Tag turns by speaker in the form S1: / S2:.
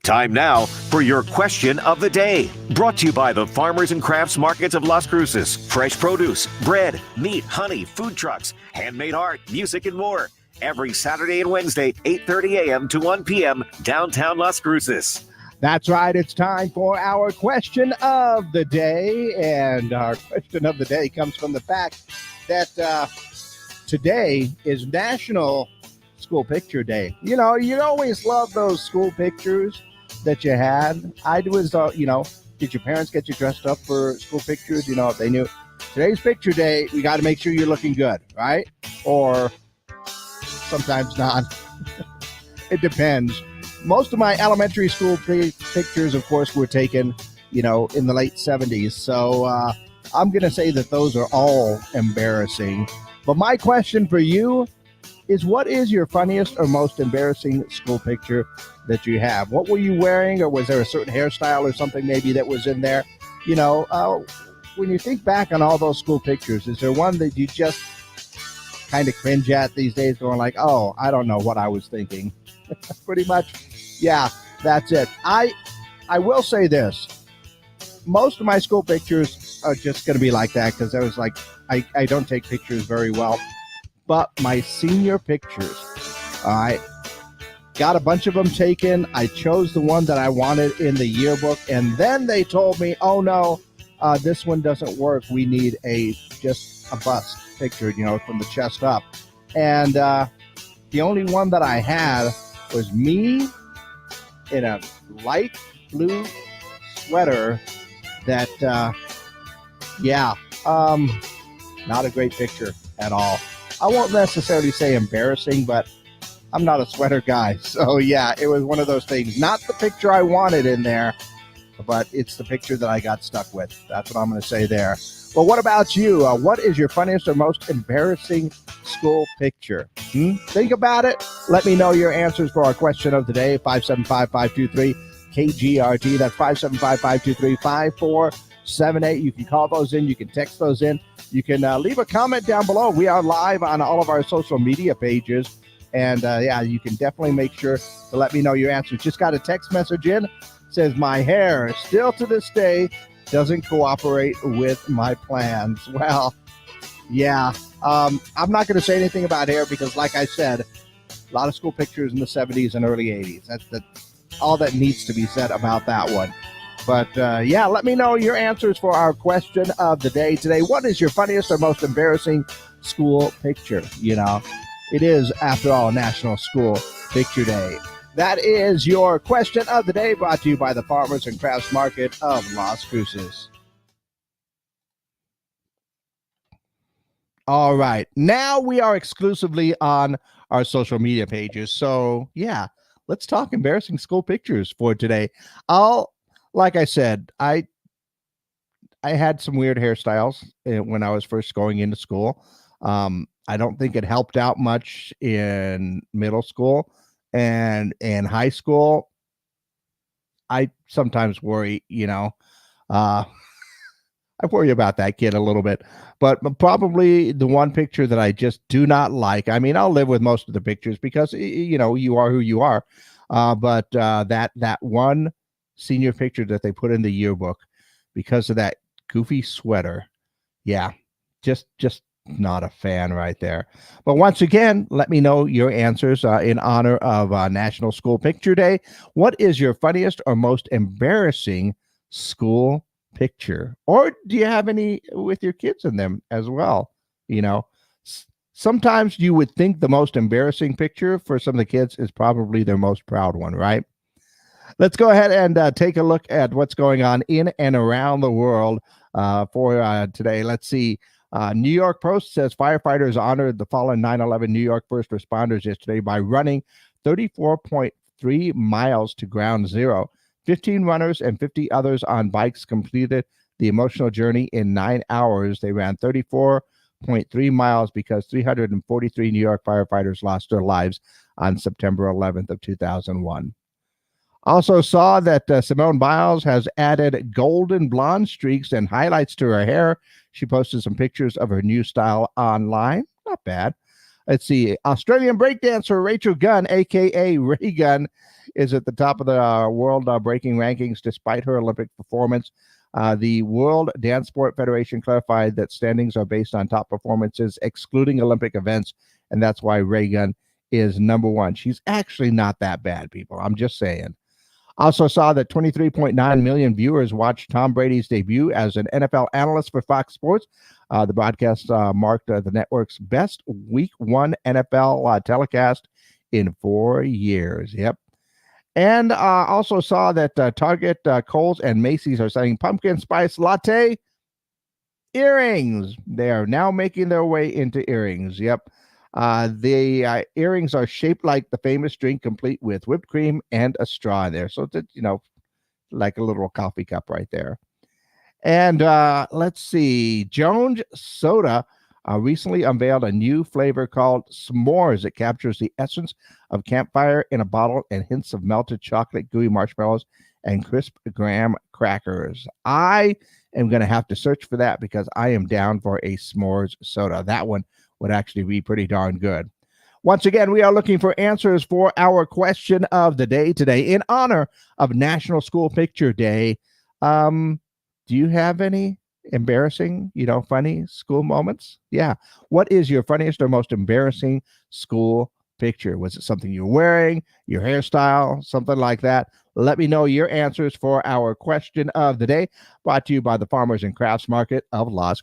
S1: Time now for your question of the day. Brought to you by the Farmers and Crafts Markets of Las Cruces. Fresh produce, bread, meat, honey, food trucks, handmade art, music, and more. Every Saturday and Wednesday, 8:30 a.m. to 1 p.m. downtown Las Cruces.
S2: That's right. It's time for our question of the day. And our question of the day comes from the fact that today is National School Picture Day. You know, you always love those school pictures that you had. I was, did your parents get you dressed up for school pictures? You know, if they knew today's picture day, we got to make sure you're looking good, right? Or sometimes not. It depends. Most of my elementary school pictures, of course, were taken, in the late 70s. So I'm going to say that those are all embarrassing. But my question for you is, what is your funniest or most embarrassing school picture that you have? What were you wearing, or was there a certain hairstyle or something maybe that was in there? When you think back on all those school pictures, is there one that you just kind of cringe at these days, going like, oh, I don't know what I was thinking? Pretty much, yeah, that's it. I will say this. Most of my school pictures are just going to be like that because I was like, I don't take pictures very well. But my senior pictures, I got a bunch of them taken. I chose the one that I wanted in the yearbook, and then they told me, oh no, this one doesn't work. We need just a bust picture, from the chest up. And the only one that I had was me in a light blue sweater that, not a great picture at all. I won't necessarily say embarrassing, but I'm not a sweater guy. So, yeah, it was one of those things. Not the picture I wanted in there, but it's the picture that I got stuck with. That's what I'm going to say there. But what about you? What is your funniest or most embarrassing school picture? Think about it. Let me know your answers for our question of the day, 575-523-KGRT. That's 575-523-5478. You can call those in. You can text those in. You can leave a comment down below. We are live on all of our social media pages. And, you can definitely make sure to let me know your answers. Just got a text message in. It says, my hair still to this day doesn't cooperate with my plans. Well, yeah. I'm not going to say anything about hair because, like I said, a lot of school pictures in the 70s and early 80s. That's all that needs to be said about that one. But, let me know your answers for our question of the day today. What is your funniest or most embarrassing school picture? It is, after all, National School Picture Day. That is your question of the day, brought to you by the Farmers and Crafts Market of Las Cruces. All right. Now we are exclusively on our social media pages. So, let's talk embarrassing school pictures for today. Like I said, I had some weird hairstyles when I was first going into school. I don't think it helped out much in middle school and in high school. I sometimes worry, I worry about that kid a little bit, but probably the one picture that I just do not like. I mean, I'll live with most of the pictures because, you are who you are. But that one senior picture that they put in the yearbook because of that goofy sweater. Yeah, just not a fan right there. But once again, let me know your answers in honor of National School Picture Day. What is your funniest or most embarrassing school picture? Or do you have any with your kids in them as well? Sometimes you would think the most embarrassing picture for some of the kids is probably their most proud one, right? Let's go ahead and take a look at what's going on in and around the world for today. Let's see. New York Post says firefighters honored the fallen 9/11 New York first responders yesterday by running 34.3 miles to ground zero. 15 runners and 50 others on bikes completed the emotional journey in 9 hours. They ran 34.3 miles because 343 New York firefighters lost their lives on September 11th of 2001. Also saw that Simone Biles has added golden blonde streaks and highlights to her hair. She posted some pictures of her new style online. Not bad. Let's see. Australian breakdancer Rachel Gunn, a.k.a. Ray Gunn, is at the top of the world breaking rankings despite her Olympic performance. The World Dance Sport Federation clarified that standings are based on top performances, excluding Olympic events, and that's why Ray Gunn is number one. She's actually not that bad, people. I'm just saying. Also saw that 23.9 million viewers watched Tom Brady's debut as an NFL analyst for Fox Sports. The broadcast marked the network's best Week 1 NFL telecast in 4 years. Yep. And also saw that Target, Kohl's, and Macy's are selling pumpkin spice latte earrings. They are now making their way into earrings. Yep. The earrings are shaped like the famous drink, complete with whipped cream and a straw in there. So, like a little coffee cup right there. And let's see. Jones Soda recently unveiled a new flavor called S'mores. It captures the essence of campfire in a bottle and hints of melted chocolate, gooey marshmallows, and crisp graham crackers. I am going to have to search for that because I am down for a S'mores soda. That one would actually be pretty darn good. Once again, we are looking for answers for our question of the day today in honor of National School Picture Day. Do you have any embarrassing, funny school moments? Yeah. What is your funniest or most embarrassing school picture? Was it something you're wearing, your hairstyle, something like that? Let me know your answers for our question of the day, brought to you by the Farmers and Crafts Market of Las